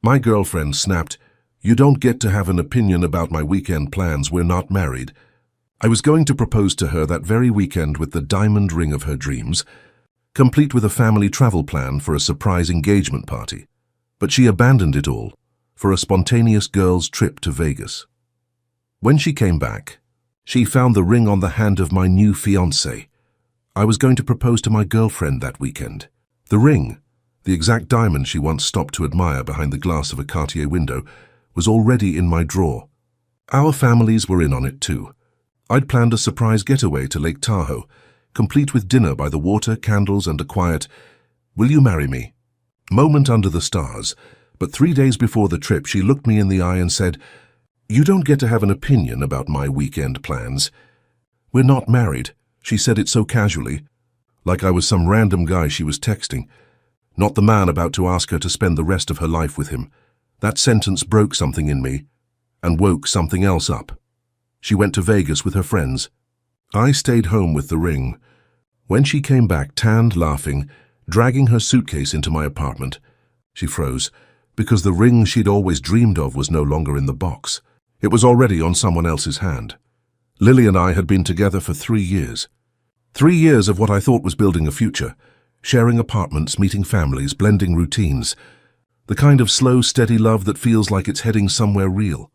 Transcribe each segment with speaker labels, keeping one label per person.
Speaker 1: My girlfriend snapped, "You don't get to have an opinion about my weekend plans. We're not married." I was going to propose to her that very weekend with the diamond ring of her dreams, complete with a family travel plan for a surprise engagement party. But she abandoned it all for a spontaneous girls' trip to Vegas. When she came back, she found the ring on the hand of my new fiancé. I was going to propose to my girlfriend that weekend. The ring, the exact diamond she once stopped to admire behind the glass of a Cartier window, was already in my drawer. Our families were in on it too. I'd planned a surprise getaway to Lake Tahoe, complete with dinner by the water, candles, and a quiet, "Will you marry me?" moment under the stars. But 3 days before the trip, she looked me in the eye and said, "You don't get to have an opinion about my weekend plans." "We're not married." She said it so casually, like I was some random guy she was texting, not the man about to ask her to spend the rest of her life with him. That sentence broke something in me and woke something else up. She went to Vegas with her friends. I stayed home with the ring. When she came back, tanned, laughing, dragging her suitcase into my apartment, she froze, because the ring she'd always dreamed of was no longer in the box. It was already on someone else's hand. Lily and I had been together for 3 years. 3 years of what I thought was building a future, sharing apartments, meeting families, blending routines. The kind of slow, steady love that feels like it's heading somewhere real.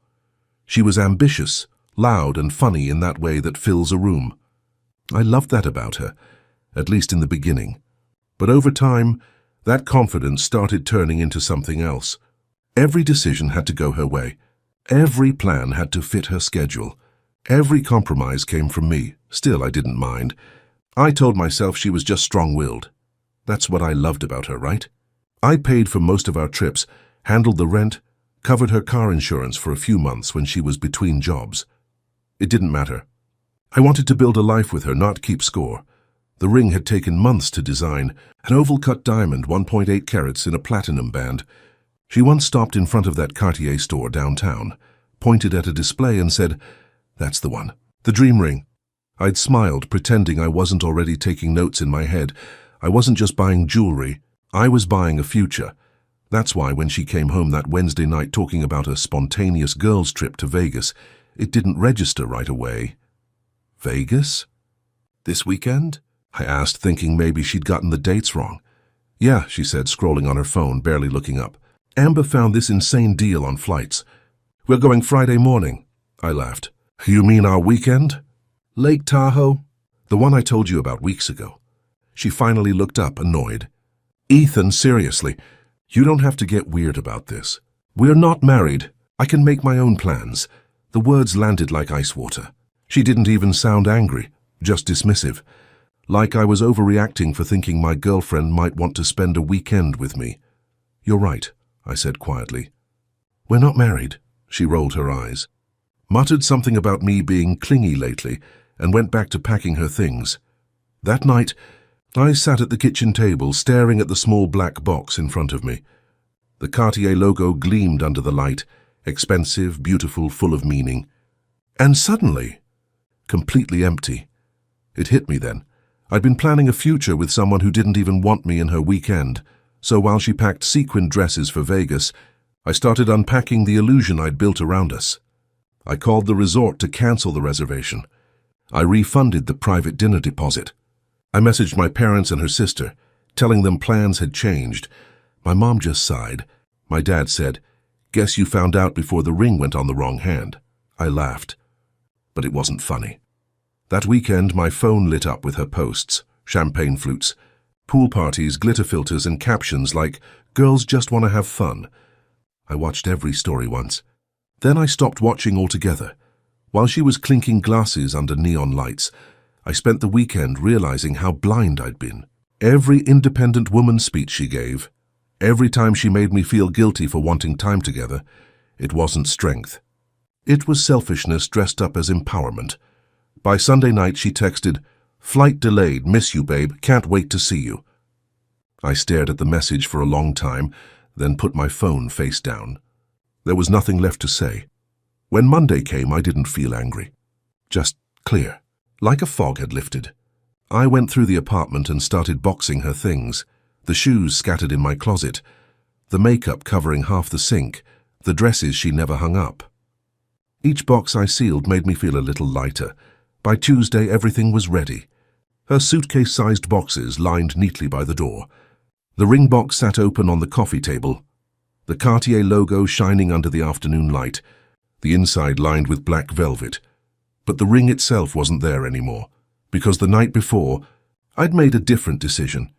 Speaker 1: She was ambitious, loud and funny in that way that fills a room. I loved that about her, at least in the beginning. But over time, that confidence started turning into something else. Every decision had to go her way. Every plan had to fit her schedule. Every compromise came from me. Still, I didn't mind. I told myself she was just strong-willed. That's what I loved about her, right? I paid for most of our trips, handled the rent, covered her car insurance for a few months when she was between jobs. It didn't matter. I wanted to build a life with her, not keep score. The ring had taken months to design, an oval-cut diamond, 1.8 carats in a platinum band. She once stopped in front of that Cartier store downtown, pointed at a display and said, "That's the one. The dream ring." I'd smiled, pretending I wasn't already taking notes in my head. I wasn't just buying jewelry. I was buying a future. That's why when she came home that Wednesday night talking about a spontaneous girls' trip to Vegas, it didn't register right away. Vegas? This weekend? I asked, thinking maybe she'd gotten the dates wrong. "Yeah," she said, scrolling on her phone, barely looking up. "Amber found this insane deal on flights. We're going Friday morning." I laughed. "You mean our weekend?" "Lake Tahoe?" "The one I told you about weeks ago." She finally looked up, annoyed. "Ethan, seriously, you don't have to get weird about this. We're not married. I can make my own plans." The words landed like ice water. She didn't even sound angry, just dismissive. Like I was overreacting for thinking my girlfriend might want to spend a weekend with me. "You're right," I said quietly. "We're not married." She rolled her eyes, muttered something about me being clingy lately, and went back to packing her things. That night, I sat at the kitchen table, staring at the small black box in front of me. The Cartier logo gleamed under the light, expensive, beautiful, full of meaning. And suddenly, completely empty. It hit me then. I'd been planning a future with someone who didn't even want me in her weekend, so while she packed sequined dresses for Vegas, I started unpacking the illusion I'd built around us. I called the resort to cancel the reservation. I refunded the private dinner deposit. I messaged my parents and her sister, telling them plans had changed. My mom just sighed. My dad said, "Guess you found out before the ring went on the wrong hand." I laughed, but it wasn't funny. That weekend, my phone lit up with her posts, champagne flutes, pool parties, glitter filters, and captions like, "Girls just want to have fun." I watched every story once. Then I stopped watching altogether. While she was clinking glasses under neon lights, I spent the weekend realizing how blind I'd been. Every independent woman speech she gave, every time she made me feel guilty for wanting time together, it wasn't strength. It was selfishness dressed up as empowerment. By Sunday night, she texted, "Flight delayed, miss you, babe, can't wait to see you." I stared at the message for a long time, then put my phone face down. There was nothing left to say. When Monday came, I didn't feel angry. Just clear, like a fog had lifted. I went through the apartment and started boxing her things, the shoes scattered in my closet, the makeup covering half the sink, the dresses she never hung up. Each box I sealed made me feel a little lighter. By Tuesday, everything was ready. Her suitcase-sized boxes lined neatly by the door. The ring box sat open on the coffee table, the Cartier logo shining under the afternoon light, the inside lined with black velvet. But the ring itself wasn't there anymore, because the night before, I'd made a different decision.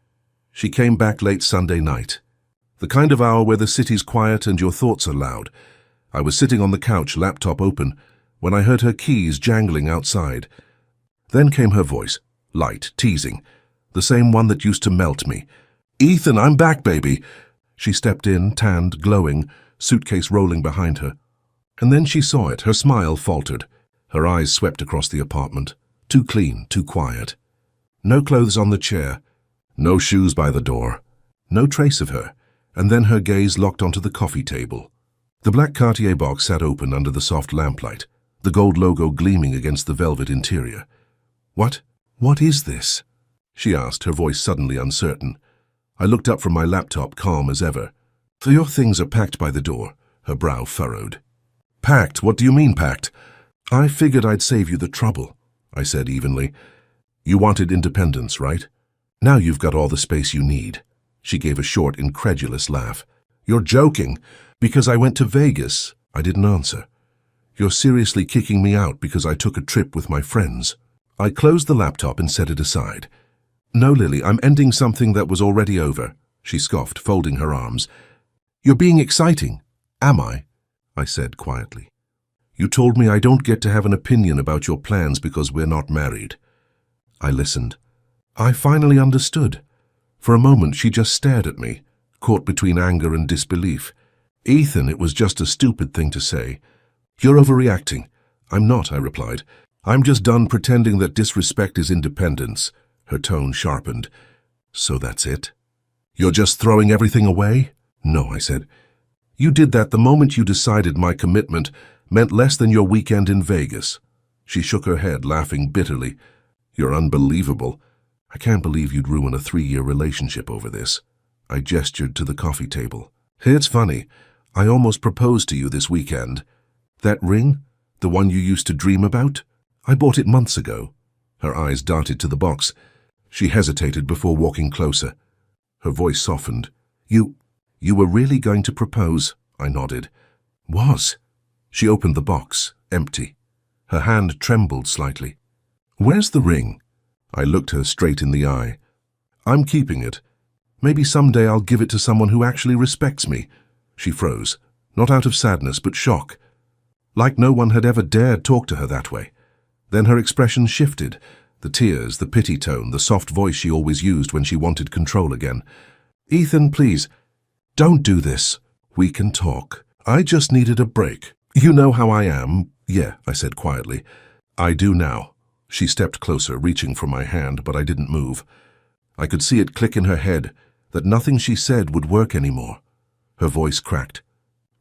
Speaker 1: She came back late Sunday night, the kind of hour where the city's quiet and your thoughts are loud. I was sitting on the couch, laptop open, when I heard her keys jangling outside. Then came her voice, light, teasing, the same one that used to melt me. "Ethan, I'm back, baby." She stepped in, tanned, glowing, suitcase rolling behind her. And then she saw it. Her smile faltered. Her eyes swept across the apartment. Too clean, too quiet. No clothes on the chair. No shoes by the door. No trace of her. And then her gaze locked onto the coffee table. The black Cartier box sat open under the soft lamplight, the gold logo gleaming against the velvet interior. What is this?" she asked, her voice suddenly uncertain. I looked up from my laptop, calm as ever. "So your things are packed by the door," her brow furrowed. "Packed? What do you mean packed?" "I figured I'd save you the trouble," I said evenly. "You wanted independence, right? Now you've got all the space you need." She gave a short, incredulous laugh. "You're joking." "Because I went to Vegas." I didn't answer. "You're seriously kicking me out because I took a trip with my friends." I closed the laptop and set it aside. "No, Lily, I'm ending something that was already over," she scoffed, folding her arms. "You're being exciting." "Am I?" I said quietly. "You told me I don't get to have an opinion about your plans because we're not married." I listened. I finally understood. For a moment, she just stared at me, caught between anger and disbelief. "Ethan, it was just a stupid thing to say." "You're overreacting." "I'm not," I replied. "I'm just done pretending that disrespect is independence." Her tone sharpened. "So that's it? You're just throwing everything away?" "No," I said. "You did that the moment you decided my commitment meant less than your weekend in Vegas." She shook her head, laughing bitterly. "You're unbelievable. I can't believe you'd ruin a 3-year relationship over this." I gestured to the coffee table. "Hey, it's funny. I almost proposed to you this weekend. That ring? The one you used to dream about? I bought it months ago." Her eyes darted to the box. She hesitated before walking closer. Her voice softened. You were really going to propose?" I nodded. "Was?" She opened the box, empty. Her hand trembled slightly. "Where's the ring?" I looked her straight in the eye. "I'm keeping it. Maybe someday I'll give it to someone who actually respects me." She froze, not out of sadness but shock. Like no one had ever dared talk to her that way. Then her expression shifted. The tears, the pity tone, the soft voice she always used when she wanted control again. "Ethan, please, don't do this. We can talk. I just needed a break. You know how I am." "Yeah," I said quietly. "I do now." She stepped closer, reaching for my hand, but I didn't move. I could see it click in her head, that nothing she said would work anymore. Her voice cracked.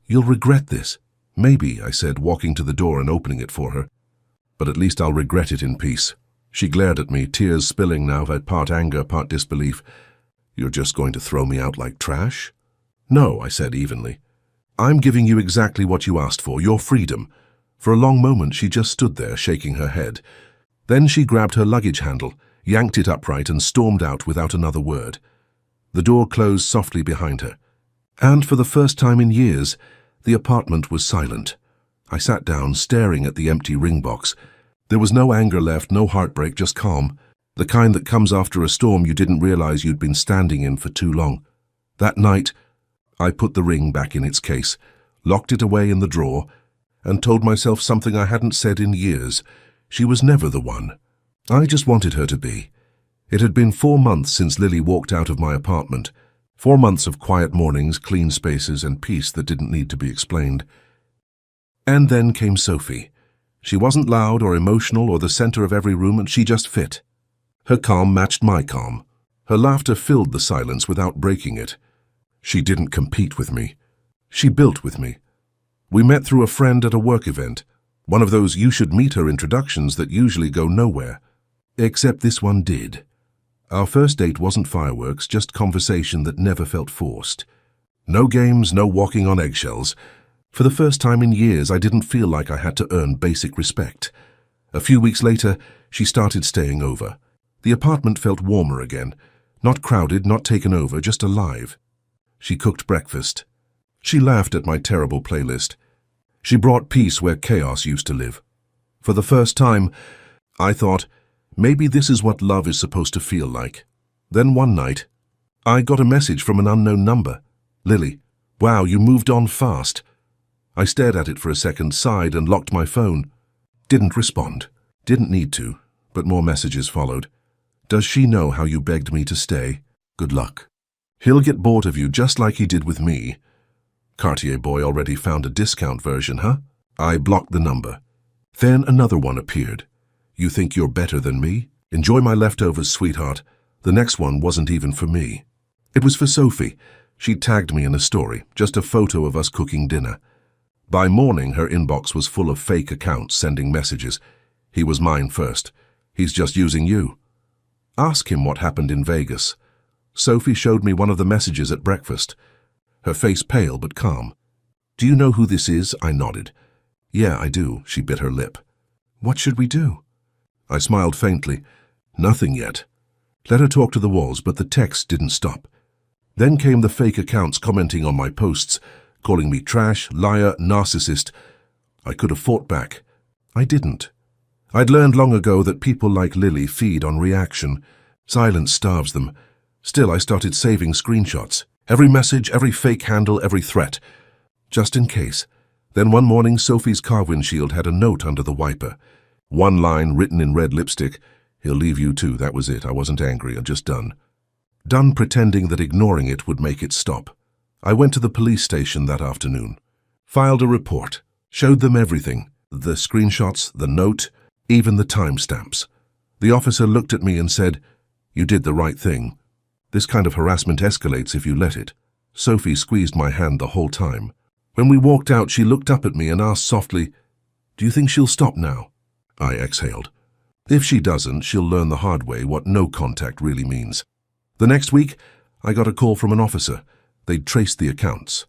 Speaker 1: "You'll regret this." "Maybe," I said, walking to the door and opening it for her. "But at least I'll regret it in peace." She glared at me, tears spilling now, part anger, part disbelief. "You're just going to throw me out like trash?" "No," I said evenly. "I'm giving you exactly what you asked for, your freedom." For a long moment she just stood there, shaking her head. Then she grabbed her luggage handle, yanked it upright and stormed out without another word. The door closed softly behind her. And for the first time in years, the apartment was silent. I sat down, staring at the empty ring box. There was no anger left, no heartbreak, just calm. The kind that comes after a storm you didn't realize you'd been standing in for too long. That night, I put the ring back in its case, locked it away in the drawer, and told myself something I hadn't said in years. She was never the one. I just wanted her to be. It had been 4 months since Lily walked out of my apartment. 4 months of quiet mornings, clean spaces, and peace that didn't need to be explained. And then came Sophie. She wasn't loud or emotional or the center of every room, and she just fit. Her calm matched my calm. Her laughter filled the silence without breaking it. She didn't compete with me. She built with me. We met through a friend at a work event, one of those you-should-meet-her introductions that usually go nowhere. Except this one did. Our first date wasn't fireworks, just conversation that never felt forced. No games, no walking on eggshells. For the first time in years, I didn't feel like I had to earn basic respect. A few weeks later, she started staying over. The apartment felt warmer again. Not crowded, not taken over, just alive. She cooked breakfast. She laughed at my terrible playlist. She brought peace where chaos used to live. For the first time, I thought, maybe this is what love is supposed to feel like. Then one night, I got a message from an unknown number. Lily, wow, you moved on fast. I stared at it for a second, sighed, and locked my phone. Didn't respond. Didn't need to, but more messages followed. Does she know how you begged me to stay? Good luck. He'll get bored of you just like he did with me. Cartier boy already found a discount version, huh? I blocked the number. Then another one appeared. You think you're better than me? Enjoy my leftovers, sweetheart. The next one wasn't even for me. It was for Sophie. She tagged me in a story, just a photo of us cooking dinner. By morning, her inbox was full of fake accounts sending messages. He was mine first. He's just using you. Ask him what happened in Vegas. Sophie showed me one of the messages at breakfast. Her face pale but calm. Do you know who this is? I nodded. Yeah, I do. She bit her lip. What should we do? I smiled faintly. Nothing yet. Let her talk to the walls, but the text didn't stop. Then came the fake accounts commenting on my posts, calling me trash, liar, narcissist. I could have fought back. I didn't. I'd learned long ago that people like Lily feed on reaction. Silence starves them. Still, I started saving screenshots. Every message, every fake handle, every threat. Just in case. Then one morning, Sophie's car windshield had a note under the wiper. One line written in red lipstick. He'll leave you too. That was it. I wasn't angry. I'm just done. Done pretending that ignoring it would make it stop. I went to the police station that afternoon. Filed a report. Showed them everything. The screenshots, the note, even the timestamps. The officer looked at me and said, "You did the right thing. This kind of harassment escalates if you let it." Sophie squeezed my hand the whole time. When we walked out, she looked up at me and asked softly, "Do you think she'll stop now?" I exhaled. If she doesn't, she'll learn the hard way what no contact really means. The next week, I got a call from an officer. They'd traced the accounts.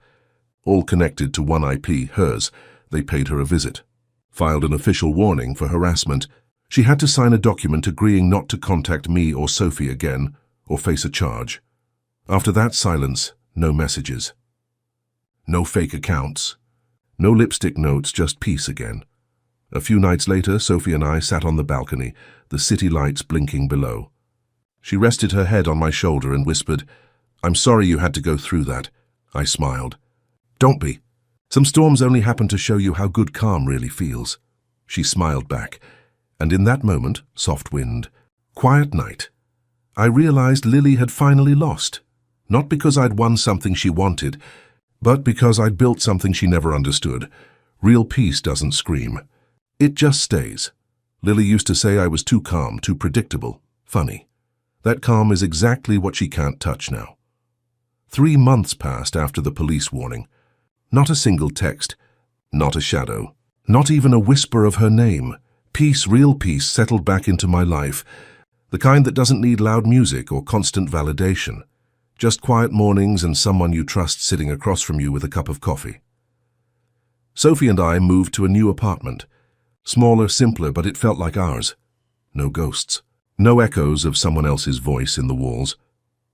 Speaker 1: All connected to one IP, hers. They paid her a visit. Filed an official warning for harassment. She had to sign a document agreeing not to contact me or Sophie again, or face a charge. After that silence, no messages. No fake accounts. No lipstick notes, just peace again. A few nights later, Sophie and I sat on the balcony, the city lights blinking below. She rested her head on my shoulder and whispered, "I'm sorry you had to go through that." I smiled. "Don't be. Some storms only happen to show you how good calm really feels." She smiled back, and in that moment, soft wind, quiet night, I realized Lily had finally lost. Not because I'd won something she wanted, but because I'd built something she never understood. Real peace doesn't scream. It just stays. Lily used to say I was too calm, too predictable, funny. That calm is exactly what she can't touch now. 3 months passed after the police warning. Not a single text, not a shadow, not even a whisper of her name. Peace, real peace, settled back into my life. The kind that doesn't need loud music or constant validation. Just quiet mornings and someone you trust sitting across from you with a cup of coffee. Sophie and I moved to a new apartment. Smaller, simpler, but it felt like ours. No ghosts. No echoes of someone else's voice in the walls.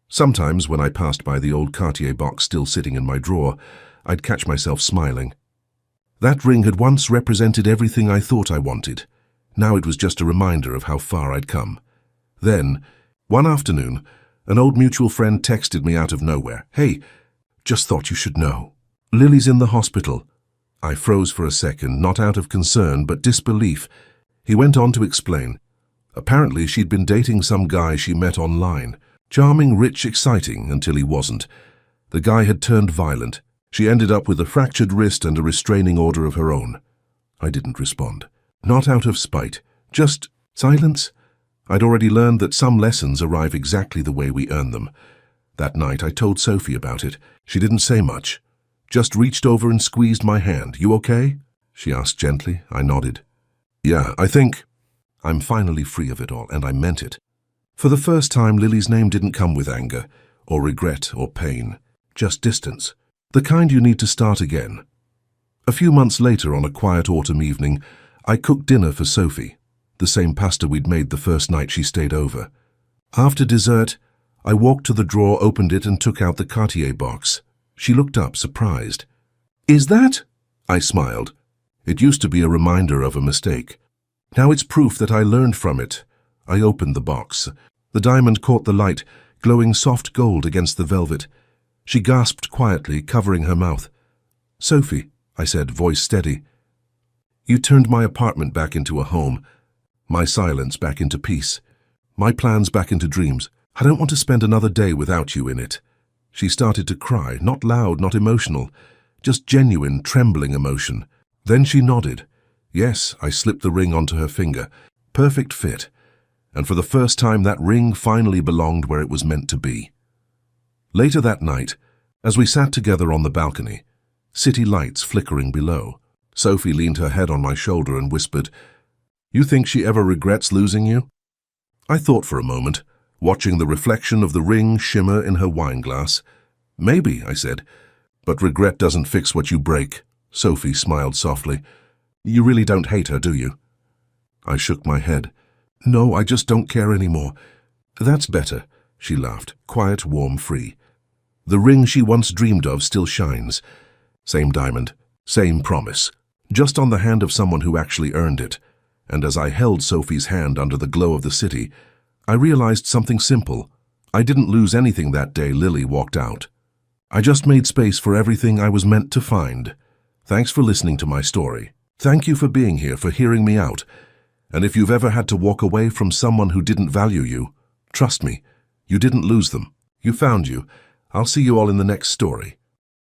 Speaker 1: Sometimes, when I passed by the old Cartier box still sitting in my drawer, I'd catch myself smiling. That ring had once represented everything I thought I wanted. Now it was just a reminder of how far I'd come. Then, one afternoon, an old mutual friend texted me out of nowhere. "Hey, just thought you should know. Lily's in the hospital." I froze for a second, not out of concern, but disbelief. He went on to explain. Apparently, she'd been dating some guy she met online. Charming, rich, exciting, until he wasn't. The guy had turned violent. She ended up with a fractured wrist and a restraining order of her own. I didn't respond. Not out of spite. Just silence. I'd already learned that some lessons arrive exactly the way we earn them. That night, I told Sophie about it. She didn't say much. Just reached over and squeezed my hand. "You okay?" she asked gently. I nodded. "Yeah, I think..." I'm finally free of it all, and I meant it. For the first time, Lily's name didn't come with anger, or regret, or pain. Just distance. The kind you need to start again. A few months later, on a quiet autumn evening, I cooked dinner for Sophie, the same pasta we'd made the first night she stayed over. After dessert, I walked to the drawer, opened it, and took out the Cartier box. She looked up, surprised. "Is that?" I smiled. It used to be a reminder of a mistake. Now it's proof that I learned from it. I opened the box. The diamond caught the light, glowing soft gold against the velvet. She gasped quietly, covering her mouth. "Sophie," I said, voice steady. "You turned my apartment back into a home, my silence back into peace, my plans back into dreams. I don't want to spend another day without you in it." She started to cry, not loud, not emotional, just genuine, trembling emotion. Then she nodded. Yes, I slipped the ring onto her finger. Perfect fit. And for the first time, that ring finally belonged where it was meant to be. Later that night, as we sat together on the balcony, city lights flickering below, Sophie leaned her head on my shoulder and whispered, "You think she ever regrets losing you?" I thought for a moment, watching the reflection of the ring shimmer in her wineglass. "Maybe," I said, "but regret doesn't fix what you break." Sophie smiled softly. "You really don't hate her, do you?" I shook my head. "No, I just don't care anymore." "That's better," she laughed, quiet, warm, free. The ring she once dreamed of still shines. Same diamond, same promise, just on the hand of someone who actually earned it. And as I held Sophie's hand under the glow of the city, I realized something simple. I didn't lose anything that day Lily walked out. I just made space for everything I was meant to find. Thanks for listening to my story. Thank you for being here, for hearing me out. And if you've ever had to walk away from someone who didn't value you, trust me, you didn't lose them. You found you. I'll see you all in the next story.